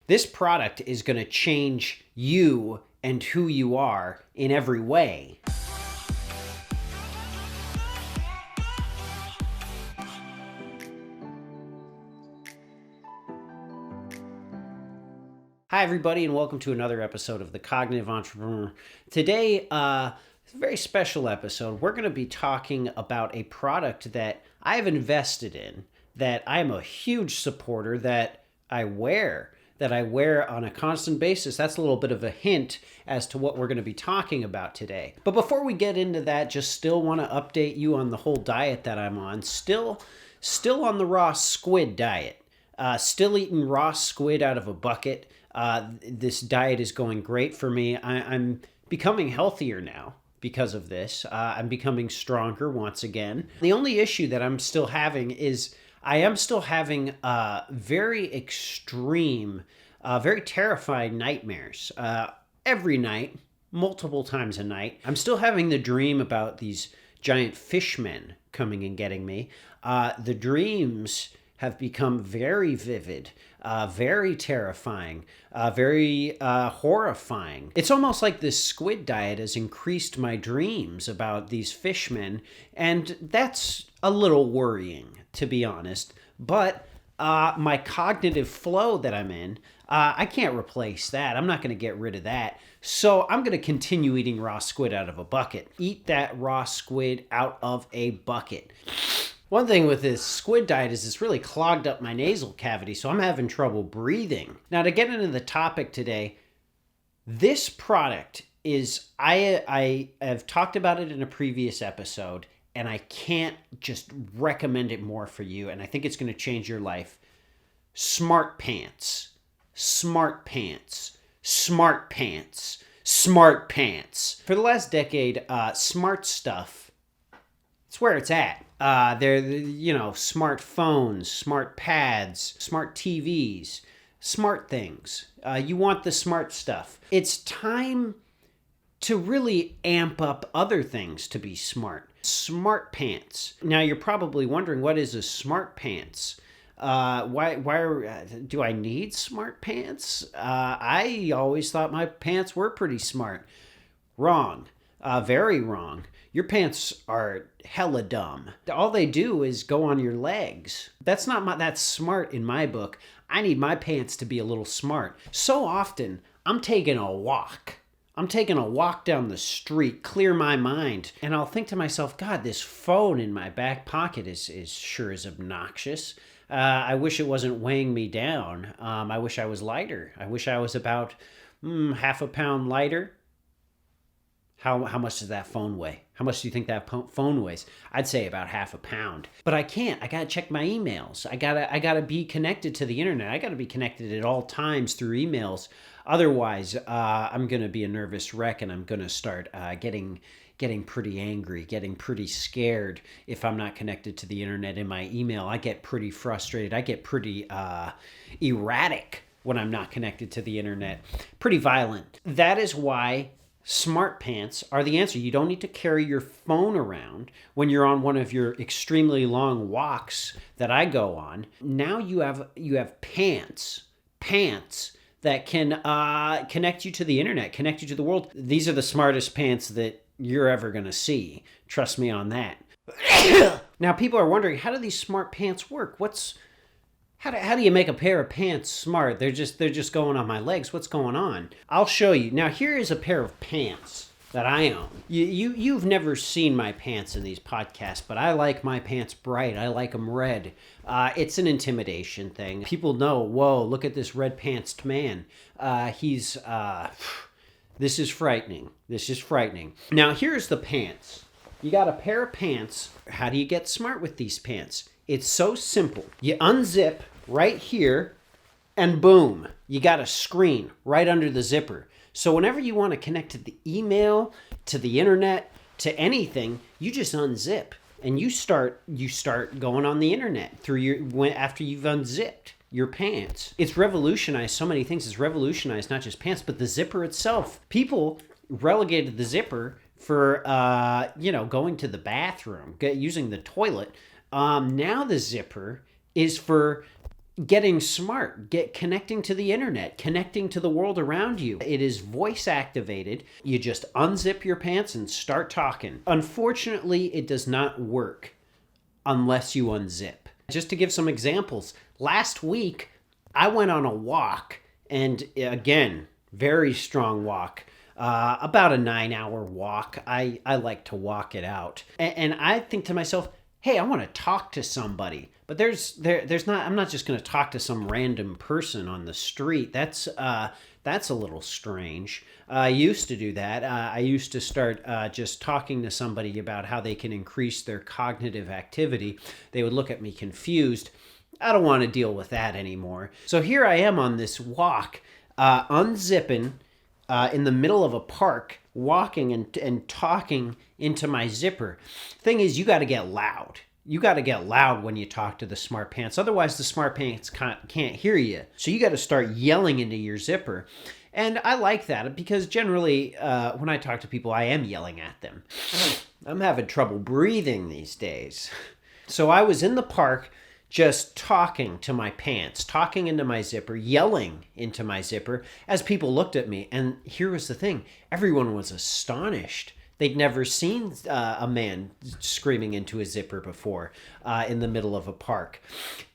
This product is going to change you and who you are in every way. Hi, everybody, and welcome to another episode of The Cognitive Entrepreneur. Today, a very special episode. We're going to be talking about a product that I have invested in, that I am a huge supporter, that I wear on a constant basis. That's a little bit of a hint as to what we're going to be talking about today. But before we get into that, just still want to update you on the whole diet that I'm on. Still on the raw squid diet. Still eating raw squid out of a bucket. This diet is going great for me. I'm becoming healthier now because of this. I'm becoming stronger once again. The only issue that I'm still having is I am still having very extreme, very terrifying nightmares. Every night, multiple times a night. I'm still having the dream about these giant fishmen coming and getting me. The dreams have become very vivid, very terrifying, very horrifying. It's almost like this squid diet has increased my dreams about these fishmen, and that's a little worrying, to be honest. But my cognitive flow that I'm in, I can't replace that. I'm not going to get rid of that. So I'm going to continue eating raw squid out of a bucket. Eat that raw squid out of a bucket. One thing with this squid diet is it's really clogged up my nasal cavity, so I'm having trouble breathing. Now, to get into the topic today, this product is, I have talked about it in a previous episode, and I can't just recommend it more for you, and I think it's going to change your life. Smart pants. Smart pants. Smart pants. Smart pants. For the last decade, smart stuff, it's where it's at. They're, smartphones, smart pads, smart TVs, smart things. You want the smart stuff. It's time to really amp up other things to be smart. Smart pants. Now, you're probably wondering, what is a smart pants? Do I need smart pants? I always thought my pants were pretty smart. Wrong. Very wrong. Your pants are hella dumb. All they do is go on your legs. That's not that smart in my book. I need my pants to be a little smart. So often, I'm taking a walk. I'm taking a walk down the street, clear my mind, and I'll think to myself, God, this phone in my back pocket is sure as obnoxious. I wish it wasn't weighing me down. I wish I was lighter. I wish I was about half a pound lighter. How much does that phone weigh? How much do you think that phone weighs? I'd say about half a pound. But I can't. I gotta check my emails. I gotta be connected to the internet. I gotta be connected at all times through emails. Otherwise, I'm gonna be a nervous wreck, and I'm gonna start getting pretty angry, getting pretty scared if I'm not connected to the internet in my email. I get pretty frustrated. I get pretty erratic when I'm not connected to the internet. Pretty violent. That is why smart pants are the answer. You don't need to carry your phone around when you're on one of your extremely long walks that I go on. Now you have pants that can connect you to the internet, connect you to the world. These are the smartest pants that you're ever going to see. Trust me on that. Now, people are wondering, how do these smart pants work? How do you make a pair of pants smart? They're just going on my legs. What's going on? I'll show you. Now, here is a pair of pants that I own. You've never seen my pants in these podcasts, but I like my pants bright. I like them red. It's an intimidation thing. People know, whoa, look at this red-pantsed man. This is frightening. This is frightening. Now, here's the pants. You got a pair of pants. How do you get smart with these pants? It's so simple. You unzip right here, and boom, you got a screen right under the zipper. So whenever you want to connect to the email, to the internet, to anything, you just unzip and you start going on the internet after you've unzipped your pants. It's revolutionized so many things. It's revolutionized not just pants, but the zipper itself. People relegated the zipper for going to the bathroom, using the toilet. Now the zipper is for getting smart, connecting to the internet, connecting to the world around you. It is voice activated. You just unzip your pants and start talking. Unfortunately, it does not work unless you unzip. Just to give some examples, last week I went on a walk, and again, very strong walk. About a 9-hour walk. I like to walk it out. And I think to myself, hey, I want to talk to somebody. But there's not, I'm not just going to talk to some random person on the street. That's a little strange. I used to do that. I used to start just talking to somebody about how they can increase their cognitive activity. They would look at me confused. I don't want to deal with that anymore. So here I am on this walk, unzipping, in the middle of a park, walking and talking into my zipper. Thing is, you got to get loud. You got to get loud when you talk to the smart pants. Otherwise, the smart pants can't hear you. So you got to start yelling into your zipper. And I like that because generally, when I talk to people, I am yelling at them. I'm having trouble breathing these days. So I was in the park just talking to my pants, talking into my zipper, yelling into my zipper as people looked at me. And here was the thing. Everyone was astonished. They'd never seen a man screaming into a zipper before in the middle of a park.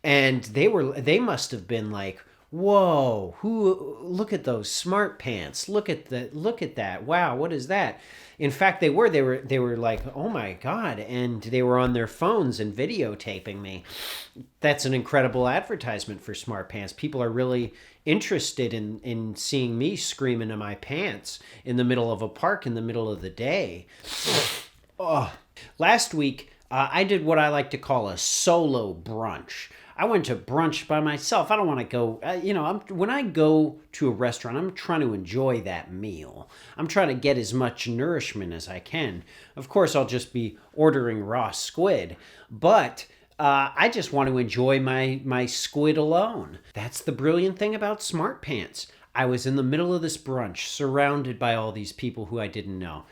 And they must have been like, whoa, look at those smart pants. Look at that. Wow, what is that? In fact, they were like, oh my God. And they were on their phones and videotaping me. That's an incredible advertisement for smart pants. People are really interested in seeing me scream into my pants in the middle of a park in the middle of the day. Oh. Last week, I did what I like to call a solo brunch. I went to brunch by myself. I don't want to go, when I go to a restaurant, I'm trying to enjoy that meal. I'm trying to get as much nourishment as I can. Of course, I'll just be ordering raw squid, but I just want to enjoy my squid alone. That's the brilliant thing about smart pants. I was in the middle of this brunch, surrounded by all these people who I didn't know.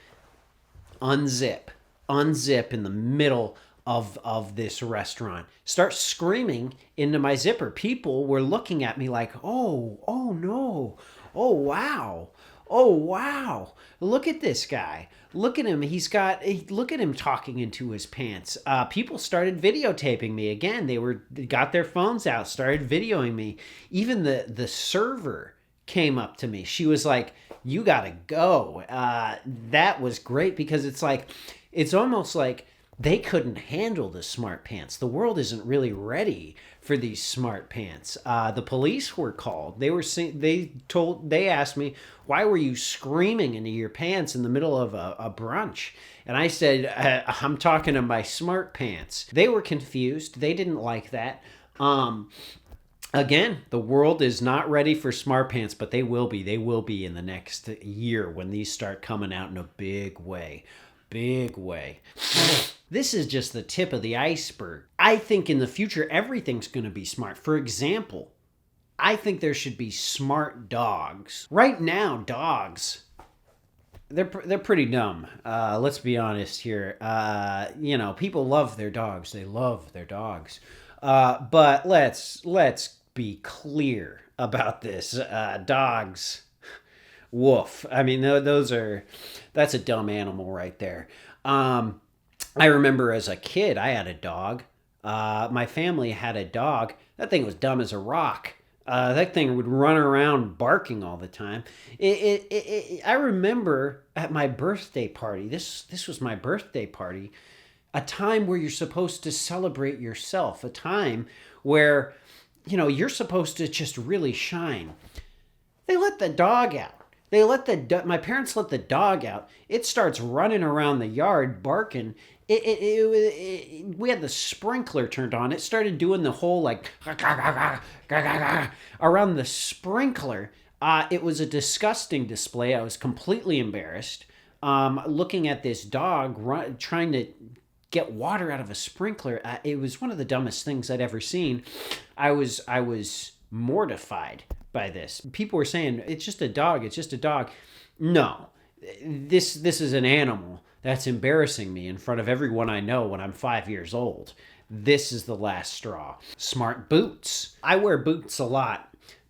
Unzip in the middle of this restaurant. Start screaming into my zipper. People were looking at me like, oh no, oh wow, look at this guy. Look at him. Look at him talking into his pants. People started videotaping me again. They got their phones out, started videoing me. Even the server came up to me. She was like, you gotta go. That was great because it's almost like they couldn't handle the smart pants. The world isn't really ready for these smart pants. The police were called. They asked me, why were you screaming into your pants in the middle of a brunch? And I said, I'm talking to my smart pants. They were confused. They didn't like that. Again, the world is not ready for smart pants, but they will be. They will be in the next year when these start coming out in a big way. Big way. This is just the tip of the iceberg. I think in the future, everything's going to be smart. For example, I think there should be smart dogs. Right now, dogs, they're pretty dumb. Let's be honest here. People love their dogs. They love their dogs. But let's be clear about this. Dogs, woof. I mean, that's a dumb animal right there. I remember as a kid, I had a dog. My family had a dog. That thing was dumb as a rock. That thing would run around barking all the time. I remember at my birthday party, this was my birthday party, a time where you're supposed to celebrate yourself, a time where, you're supposed to just really shine. They let the dog out. My parents let the dog out. It starts running around the yard barking. We had the sprinkler turned on. It started doing the whole around the sprinkler. It was a disgusting display. I was completely embarrassed. Looking at this dog trying to get water out of a sprinkler. It was one of the dumbest things I'd ever seen. I was mortified by this. People were saying, it's just a dog. No, this is an animal that's embarrassing me in front of everyone I know when I'm 5 years old. this is the last straw. Smart boots. I wear boots a lot.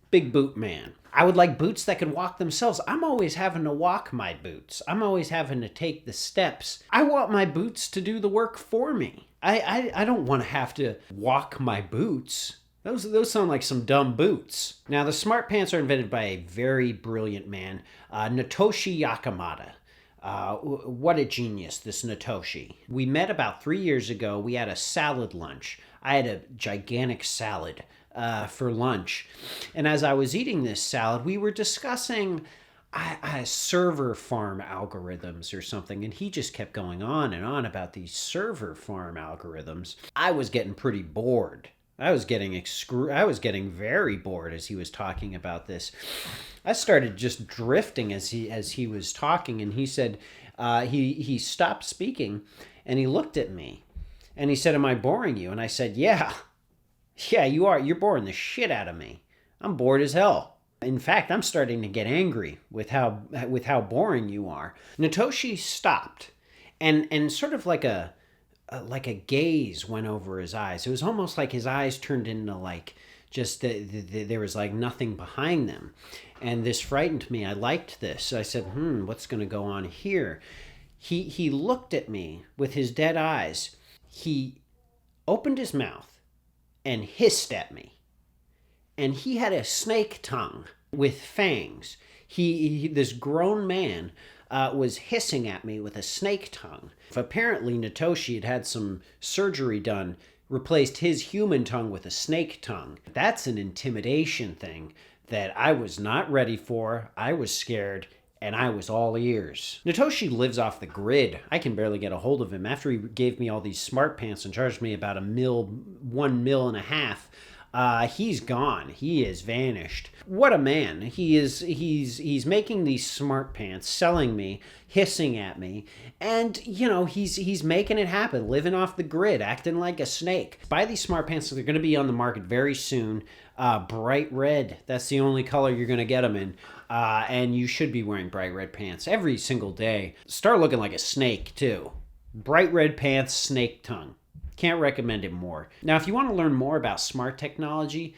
Big boot man. I would like boots that could walk themselves. I'm always having to walk my boots. I'm always having to take the steps. I want my boots to do the work for me. I don't want to have to walk my boots. Those sound like some dumb boots. Now, the smart pants are invented by a very brilliant man, Natoshi Yakamada. What a genius, this Natoshi. We met about 3 years ago. We had a salad lunch. I had a gigantic salad for lunch. And as I was eating this salad, we were discussing server farm algorithms or something. And he just kept going on and on about these server farm algorithms. I was getting pretty bored. I was getting very bored as he was talking about this. I started just drifting as he was talking, and he said he stopped speaking, and he looked at me, and he said, "Am I boring you?" And I said, "Yeah, you are. You're boring the shit out of me. I'm bored as hell. In fact, I'm starting to get angry with how boring you are." Natoshi stopped, and sort of like a gaze went over his eyes. It was almost like his eyes turned into like just there was like nothing behind them. And this frightened me. I liked this. I said, what's going to go on here? He looked at me with his dead eyes. He opened his mouth and hissed at me. And he had a snake tongue with fangs. This grown man was hissing at me with a snake tongue. Apparently, Natoshi had some surgery done, replaced his human tongue with a snake tongue. That's an intimidation thing that I was not ready for. I was scared, and I was all ears. Natoshi lives off the grid. I can barely get a hold of him. After he gave me all these smart pants and charged me about $1.5 million, he's gone. He has vanished. What a man. He's making these smart pants, selling me, hissing at me, and he's making it happen, living off the grid, acting like a snake. Buy these smart pants. They're going to be on the market very soon. Bright red. That's the only color you're going to get them in. And you should be wearing bright red pants every single day. Start looking like a snake too. Bright red pants, snake tongue. Can't recommend it more. Now, if you want to learn more about smart technology,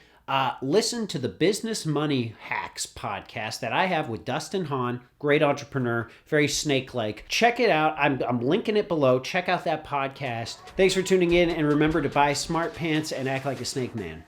listen to the Business Money Hacks podcast that I have with Dustin Hahn, great entrepreneur, very snake-like. Check it out. I'm linking it below. Check out that podcast. Thanks for tuning in, and remember to buy smart pants and act like a snake man.